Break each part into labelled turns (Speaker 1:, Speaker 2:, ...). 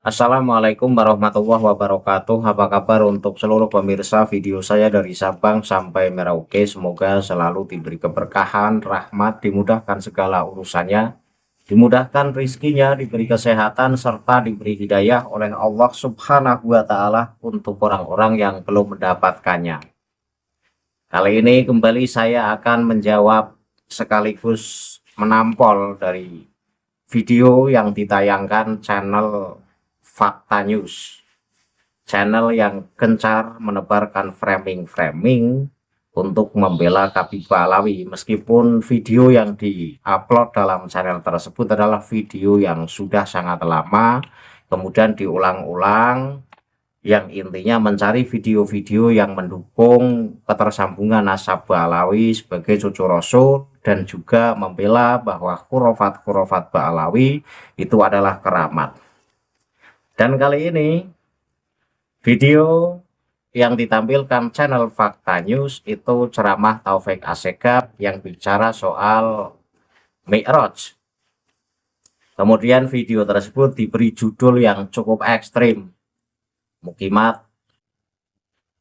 Speaker 1: Assalamualaikum warahmatullahi wabarakatuh. Apa kabar untuk seluruh pemirsa video saya dari Sabang sampai Merauke? Semoga selalu diberi keberkahan, rahmat, dimudahkan segala urusannya, dimudahkan rizkinya, diberi kesehatan, serta diberi hidayah oleh Allah Subhanahu wa Ta'ala untuk orang-orang yang belum mendapatkannya. Kali ini kembali saya akan menjawab sekaligus menampol dari video yang ditayangkan channel Fakta News, channel yang gencar menebarkan framing-framing untuk membela Khabibah Alawi, meskipun video yang diupload dalam channel tersebut adalah video yang sudah sangat lama, kemudian diulang-ulang, yang intinya mencari video-video yang mendukung ketersambungan nasabah Alawi sebagai cucu Rasul, dan juga membela bahwa khurafat-khurafat Ba'alawi itu adalah keramat. Dan kali ini video yang ditampilkan channel Fakta News itu ceramah Taufik Assegaf yang bicara soal Mi'raj. Kemudian video tersebut diberi judul yang cukup ekstrim, Mukimat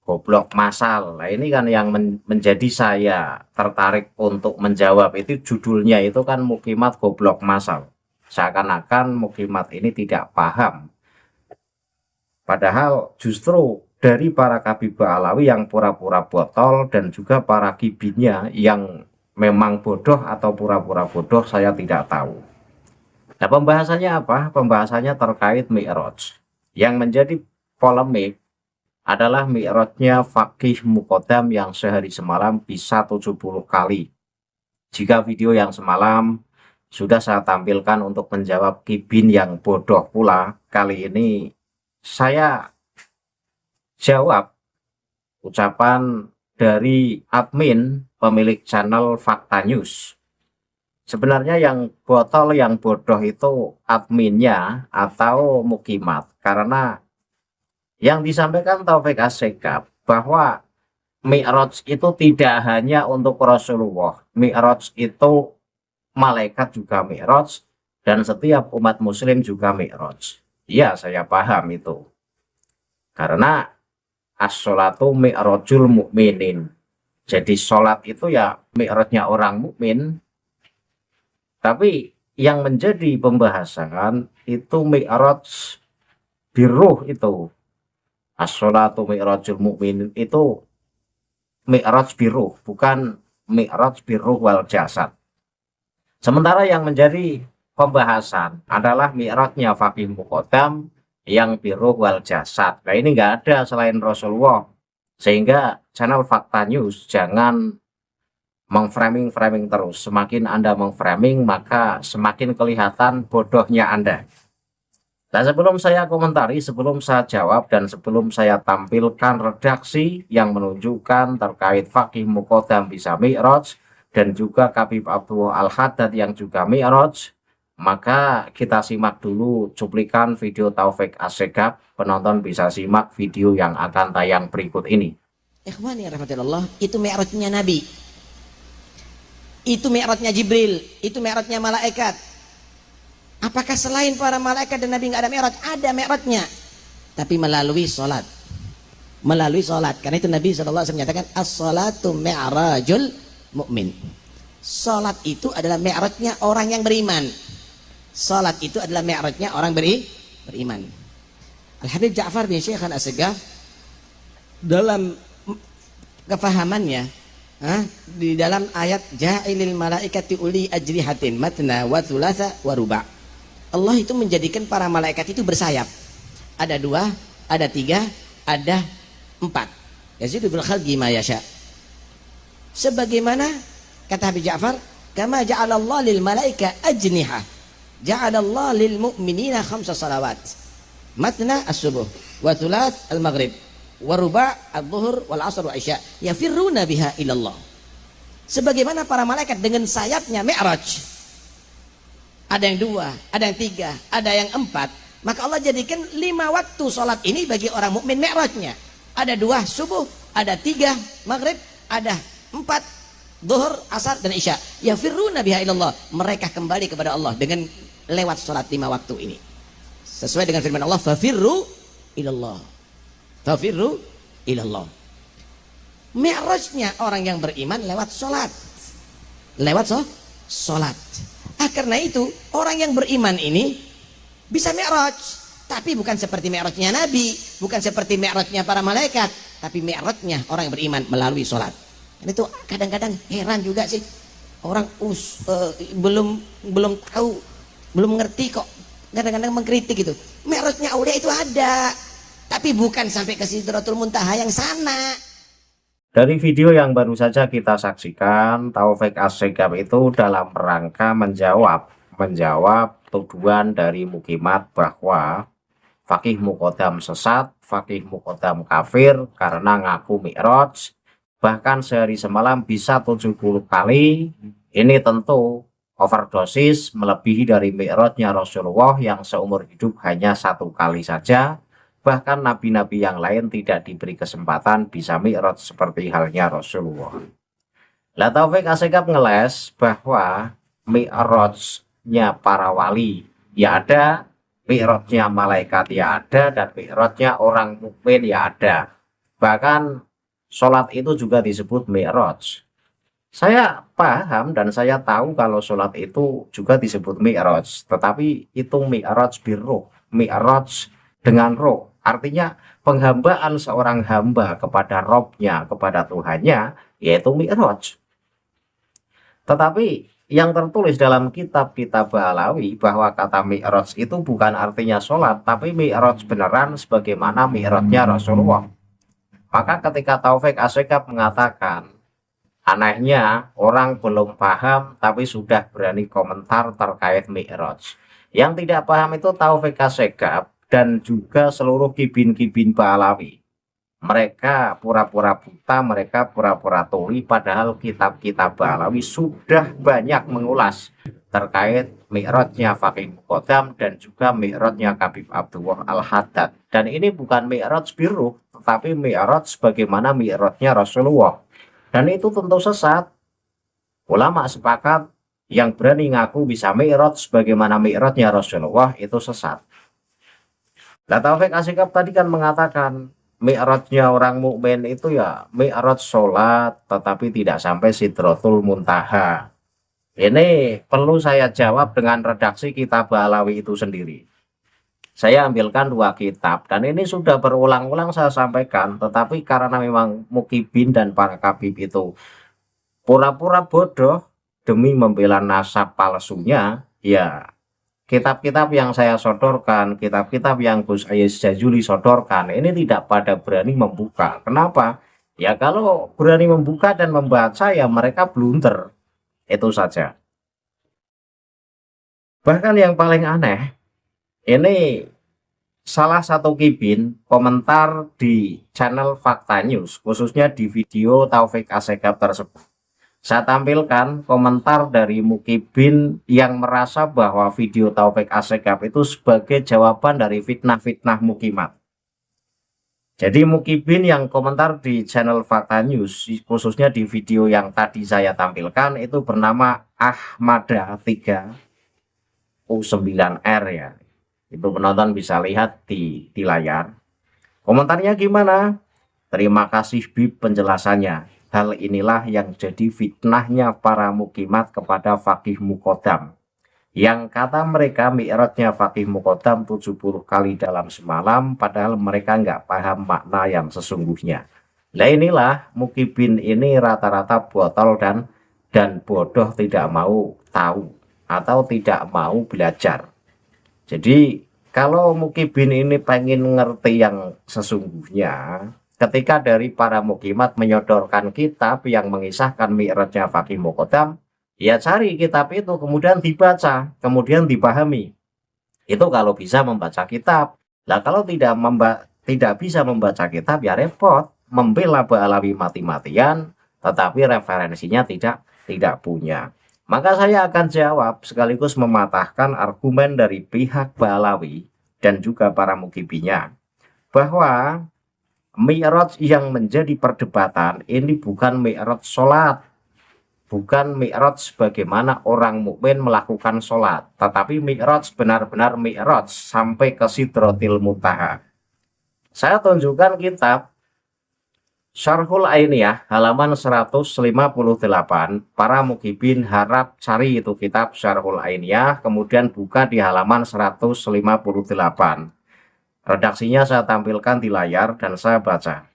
Speaker 1: Goblok Masal. Nah, ini kan yang menjadi saya tertarik untuk menjawab. Itu judulnya itu kan Mukimat Goblok Masal. Seakan-akan Mukimat ini tidak paham. Padahal justru dari para Khabibah Alawi yang pura-pura botol dan juga para kibinnya yang memang bodoh atau pura-pura bodoh, saya tidak tahu. Nah, pembahasannya apa? Pembahasannya terkait Mi'raj. Yang menjadi polemik adalah Mi'rajnya Faqih Muqaddam yang sehari semalam bisa 70 kali. Jika video yang semalam sudah saya tampilkan untuk menjawab kibin yang bodoh pula, kali ini saya jawab ucapan dari admin pemilik channel Fakta News. Sebenarnya yang botol, yang bodoh itu adminnya atau Mukimat, karena yang disampaikan Taufik Assegaf bahwa Mi'raj itu tidak hanya untuk Rasulullah. Mi'raj itu malaikat juga Mi'raj, dan setiap umat muslim juga Mi'raj. Ya, saya paham itu. Karena as-sholatu mi'rajul mu'minin. Jadi sholat itu ya mi'rajnya orang mukmin. Tapi yang menjadi pembahasan itu mi'raj biruh itu. As-sholatu mi'rajul mu'minin itu mi'raj biruh, bukan mi'raj biruh wal jasad. Sementara yang menjadi pembahasan adalah mi'rajnya Faqih Muqaddam yang biruh wal jasad. Nah, ini nggak ada selain Rasulullah, sehingga channel Fakta News jangan mengframing terus. Semakin Anda mengframing, maka semakin kelihatan bodohnya Anda. Nah, sebelum saya komentari, sebelum saya jawab, dan sebelum saya tampilkan redaksi yang menunjukkan terkait Faqih Muqaddam bisa Mi'raj dan juga Khabib Abdullah Al-Haddad yang juga Mi'raj, maka kita simak dulu cuplikan video Taufik Assegaf. Penonton bisa simak video yang akan tayang berikut ini.
Speaker 2: Ikhwani rahmatullah, itu mi'rajnya Nabi, itu mi'rajnya Jibril, itu mi'rajnya malaikat. Apakah selain para malaikat dan Nabi nggak ada mi'raj? Ada mi'rajnya, tapi melalui sholat. Melalui sholat. Karena itu Nabi SAW menyatakan as-sholatu mi'rajul mu'min. Sholat itu adalah mi'rajnya orang yang beriman. Salat itu adalah mi'rajnya orang beriman. Al-Habib Ja'far bin Syekh Al-Assegaf dalam kefahamannya di dalam ayat ja'ilil malaikati uli ajrihatin matna wa thulatha wa ruba', Allah itu menjadikan para malaikat itu bersayap. Ada 2, ada 3, ada 4. Yazidu fil khalqi ma yasha. Sebagaimana kata Habib Ja'far, kama ja'alallah lil malaika ajnihah, ja'alallah lil mu'minina 5 salawat. Matna as-subuh, wa thulath al-maghrib, wa ruba' al-zuhur wal asr wa isya, yafirruna biha ilallah. Sebagaimana para malaikat dengan sayapnya mi'raj. Ada yang 2, ada yang 3, ada yang 4. Maka Allah jadikan 5 waktu sholat ini bagi orang mukmin mi'rajnya. Ada 2 subuh, ada 3 maghrib, ada 4 zuhur, asar dan isya. Yafirruna biha ilallah. Mereka kembali kepada Allah dengan lewat sholat 5 waktu ini. Sesuai dengan firman Allah, fafirru ilallah. Fafirru ilallah. Mi'rajnya orang yang beriman lewat sholat. Lewat sholat. Karena itu orang yang beriman ini bisa mi'raj. Tapi bukan seperti mi'rajnya Nabi, bukan seperti mi'rajnya para malaikat, tapi mi'rajnya orang yang beriman melalui sholat. Dan itu kadang-kadang heran juga sih. Orang belum tahu, belum ngerti kok. Kadang-kadang mengkritik gitu. Mi'rajnya aulia itu ada, tapi bukan sampai ke Sidratul Muntaha yang sana.
Speaker 1: Dari video yang baru saja kita saksikan, Taufik Assegaf itu dalam rangka menjawab tuduhan dari Mukimat bahwa Fakih Muqaddam sesat, Fakih Muqaddam kafir karena ngaku mi'raj, bahkan sehari semalam bisa 70 kali. Ini tentu overdosis, melebihi dari mi'rajnya Rasulullah yang seumur hidup hanya 1 kali saja. Bahkan nabi-nabi yang lain tidak diberi kesempatan bisa mi'raj seperti halnya Rasulullah. Lah Taufik Assegaf ngeles bahwa mi'rajnya para wali ya ada, mi'rajnya malaikat ya ada, dan mi'rajnya orang mukmin ya ada. Bahkan sholat itu juga disebut mi'raj. Saya paham dan saya tahu kalau sholat itu juga disebut mi'raj, tetapi itu mi'raj birruh, mi'raj dengan roh. Artinya penghambaan seorang hamba kepada Robnya, kepada Tuhannya, yaitu mi'raj. Tetapi yang tertulis dalam kitab-kitab Ba'alawi bahwa kata mi'raj itu bukan artinya sholat, tapi mi'raj beneran sebagaimana mi'rajnya Rasulullah. Maka ketika Taufik Assegaf mengatakan, anehnya orang belum paham tapi sudah berani komentar terkait mi'raj. Yang tidak paham itu Taufik Assegaf dan juga seluruh kibin-kibin Ba'alawi. Mereka pura-pura buta, mereka pura-pura tuli, padahal kitab-kitab Ba'alawi sudah banyak mengulas terkait mi'rajnya Fakih Muqaddam dan juga mi'rajnya Habib Abdullah Al-Haddad. Dan ini bukan mi'raj birruh, tetapi mi'raj sebagaimana mi'rajnya Rasulullah. Dan itu tentu sesat. Ulama sepakat yang berani ngaku bisa mi'raj sebagaimana mi'rajnya Rasulullah itu sesat. Nah, Taufik Assegaf tadi kan mengatakan mi'rajnya orang mukmin itu ya mi'raj sholat, tetapi tidak sampai Sidratul Muntaha. Ini perlu saya jawab dengan redaksi kitab Ba'alawi itu sendiri. Saya ambilkan 2 kitab dan ini sudah berulang-ulang saya sampaikan, tetapi karena memang Mukibin dan para kabib itu pura-pura bodoh demi membela nasab palsunya, ya kitab-kitab yang saya sodorkan, kitab-kitab yang Gus Ayes Jajuli sodorkan, ini tidak pada berani membuka. Kenapa? Ya kalau berani membuka dan membaca ya mereka blunder. Itu saja. Bahkan yang paling aneh, ini salah satu kibin komentar di channel Fakta News, khususnya di video Taufik Assegaf tersebut. Saya tampilkan komentar dari Mukibin yang merasa bahwa video Taufik Assegaf itu sebagai jawaban dari fitnah-fitnah Mukimat. Jadi Mukibin yang komentar di channel Fakta News, khususnya di video yang tadi saya tampilkan, itu bernama Ahmada 3 U9R ya. Itu penonton bisa lihat di layar. Komentarnya gimana? Terima kasih Bib penjelasannya. Hal inilah yang jadi fitnahnya para Mukimat kepada Fakih Muqaddam. Yang kata mereka mi'rajnya Fakih Muqaddam 70 kali dalam semalam, padahal mereka nggak paham makna yang sesungguhnya. Nah inilah Mukibin ini rata-rata botol dan bodoh, tidak mau tahu atau tidak mau belajar. Jadi kalau Mukibin ini pengen ngerti yang sesungguhnya, ketika dari para Mukimat menyodorkan kitab yang mengisahkan mi'rajnya Fakih Muqaddam, ya cari kitab itu, kemudian dibaca, kemudian dipahami. Itu kalau bisa membaca kitab. Lah kalau tidak bisa membaca kitab ya repot, membela Ba'alawi mati-matian, tetapi referensinya tidak punya. Maka saya akan jawab sekaligus mematahkan argumen dari pihak Ba'alawi dan juga para mukibinya bahwa mi'raj yang menjadi perdebatan ini bukan mi'raj sholat, bukan mi'raj sebagaimana orang mukmin melakukan sholat, tetapi mi'raj benar-benar mi'raj sampai ke Sidratil Muntaha. Saya tunjukkan kitab Syarhul Ainiyah halaman 158. Para mukibin harap cari itu kitab Syarhul Ainiyah, kemudian buka di halaman 158. Redaksinya saya tampilkan di layar dan saya baca.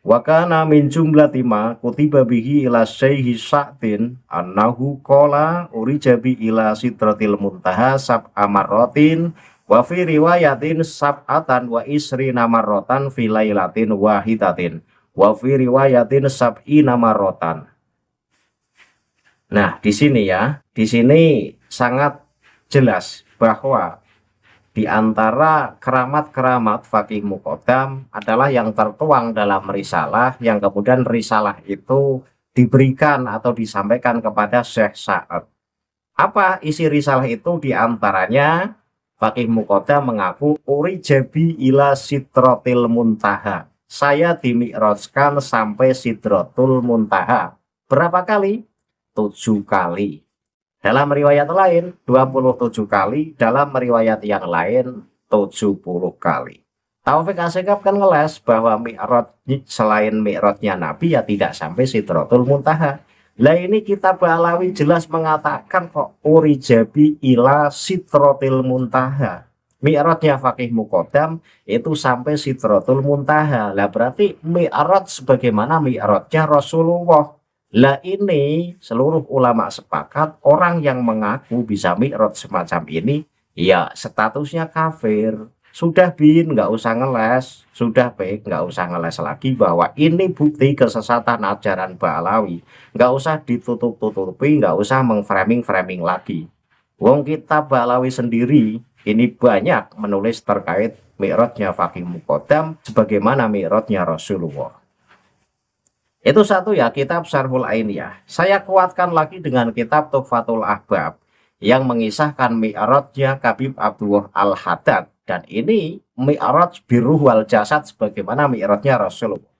Speaker 1: Wa kana min jumlati ma kutiba bihi ila syaihi Sa'din annahu qala urija bi ila Sidratil Muntaha sab'a marratin wa fi riwayatin sab'atan wa isrina marratan fi lailatin wahidatin wa fi riwayatin sab'ina marratan. Nah, di sini ya, di sini sangat jelas bahwa di antara keramat-keramat Faqih Muqaddam adalah yang tertuang dalam risalah, yang kemudian risalah itu diberikan atau disampaikan kepada Syekh Sa'ad. Apa isi risalah itu? Di antaranya Faqih Muqaddam mengaku urijabi ila Sidratil Muntaha. Saya dimi'rajkan sampai Sidratul Muntaha. Berapa kali? 7 kali. Dalam riwayat lain 27 kali, dalam riwayat yang lain 70 kali. Taufik Asegaf kan ngeles bahwa mi'raj selain mi'rajnya Nabi ya tidak sampai Sidratul Muntaha. Lah ini kitab Ba'alawi jelas mengatakan kok urijabi ila Sidratil Muntaha. Mi'rajnya Faqih Muqaddam itu sampai Sidratul Muntaha. Lah berarti mi'raj sebagaimana mi'rajnya Rasulullah. Lah ini seluruh ulama sepakat orang yang mengaku bisa mi'raj semacam ini ya statusnya kafir. Sudah bin, nggak usah ngeles. Sudah baik, nggak usah ngeles lagi bahwa ini bukti kesesatan ajaran Ba'alawi. Nggak usah ditutup-tutupi, nggak usah mengframing-framing lagi. Wong kitab Ba'alawi sendiri ini banyak menulis terkait mi'rajnya Faqih Muqaddam sebagaimana mi'rajnya Rasulullah. Itu satu ya, kitab Syarhul Ainiyah. Saya kuatkan lagi dengan kitab Tuhfatul Ahbab yang mengisahkan mi'rajnya Habib Abdullah Al-Haddad, dan ini mi'raj biruh wal jasad sebagaimana mi'rajnya Rasulullah.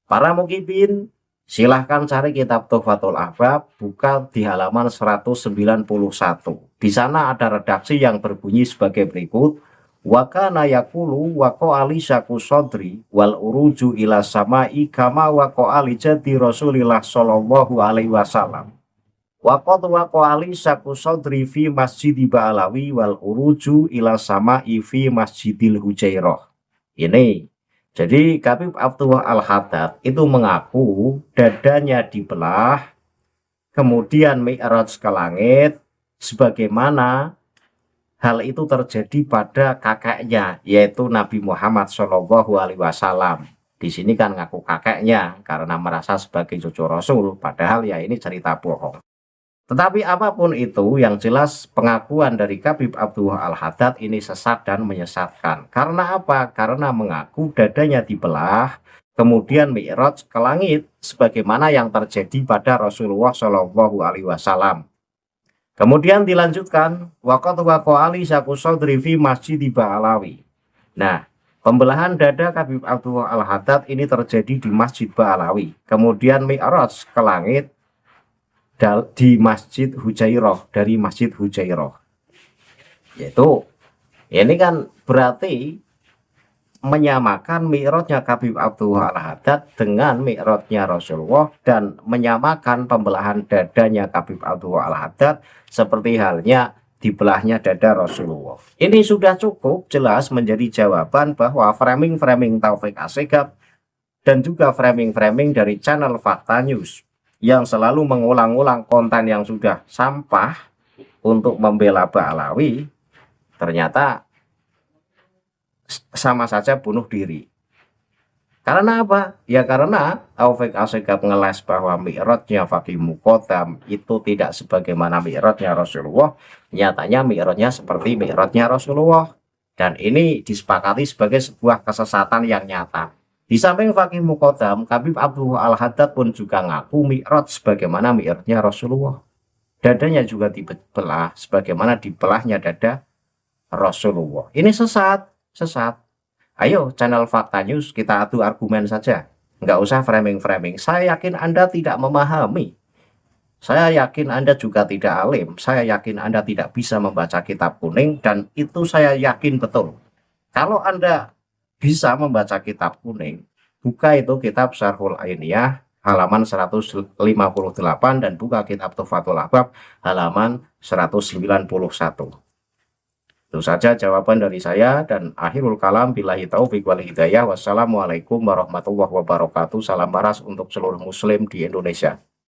Speaker 1: Para mukibin silahkan cari kitab Tuhfatul Ahbab, buka di halaman 191. Di sana ada redaksi yang berbunyi sebagai berikut. Wa kana yaqulu wa qali syaku sodri wal uruju ila samai kama wa qali jadi Rasulillah sallallahu alaihi wasallam. Wa qad wa qali syaku sodri fi Masjid Ba'alawi wal uruju ila samai fi Masjidil Hujairah. Ini jadi Habib Abdullah Al-Haddad itu mengaku dadanya dibelah kemudian mi'raj ke langit sebagaimana hal itu terjadi pada kakeknya, yaitu Nabi Muhammad Shallallahu Alaihi Wasallam. Di sini kan ngaku kakeknya karena merasa sebagai cucu Rasul, padahal ya ini cerita bohong. Tetapi apapun itu, yang jelas pengakuan dari Habib Abdullah Al-Haddad ini sesat dan menyesatkan. Karena apa? Karena mengaku dadanya dibelah, kemudian mi'raj ke langit, sebagaimana yang terjadi pada Rasulullah Shallallahu Alaihi Wasallam. Kemudian dilanjutkan waqat waqo ali syaku sodri fi Masjid Ba'alawi. Nah, pembelahan dada Habib Abdullah Al-Haddad ini terjadi di Masjid Ba'alawi. Kemudian mi'raj ke langit di Masjid Hujairah, dari Masjid Hujairah. Yaitu ini kan berarti menyamakan mi'rajnya Habib Abdullah Al-Haddad dengan mi'rajnya Rasulullah dan menyamakan pembelahan dadanya Habib Abdullah Al-Haddad seperti halnya dibelahnya dada Rasulullah. Ini sudah cukup jelas menjadi jawaban bahwa framing-framing Taufik Asegaf dan juga framing-framing dari channel Fakta News yang selalu mengulang-ulang konten yang sudah sampah untuk membela Ba'alawi ternyata sama saja bunuh diri. Karena apa? Ya karena Taufik Asegaf ngeles bahwa mi'rajnya Faqih Muqaddam itu tidak sebagaimana mi'rajnya Rasulullah. Nyatanya mi'rajnya seperti mi'rajnya Rasulullah. Dan ini disepakati sebagai sebuah kesesatan yang nyata. Di samping Faqih Muqaddam, Habib Abdullah Al-Haddad pun juga ngaku mi'raj sebagaimana mi'rajnya Rasulullah. Dadanya juga dibelah sebagaimana dibelahnya dada Rasulullah. Ini sesat. Ayo channel Fakta News kita adu argumen saja, nggak usah framing-framing. Saya yakin Anda tidak memahami Saya yakin Anda juga tidak alim, saya yakin Anda tidak bisa membaca kitab kuning, dan itu saya yakin betul. Kalau Anda bisa membaca kitab kuning, buka itu kitab Syarhul Ainiyah halaman 158 dan buka kitab Tuhfatul Ahbab halaman 191. Itu saja jawaban dari saya, dan akhirul kalam billahi taufiq wal hidayah. Wassalamualaikum warahmatullahi wabarakatuh. Salam paras untuk seluruh muslim di Indonesia.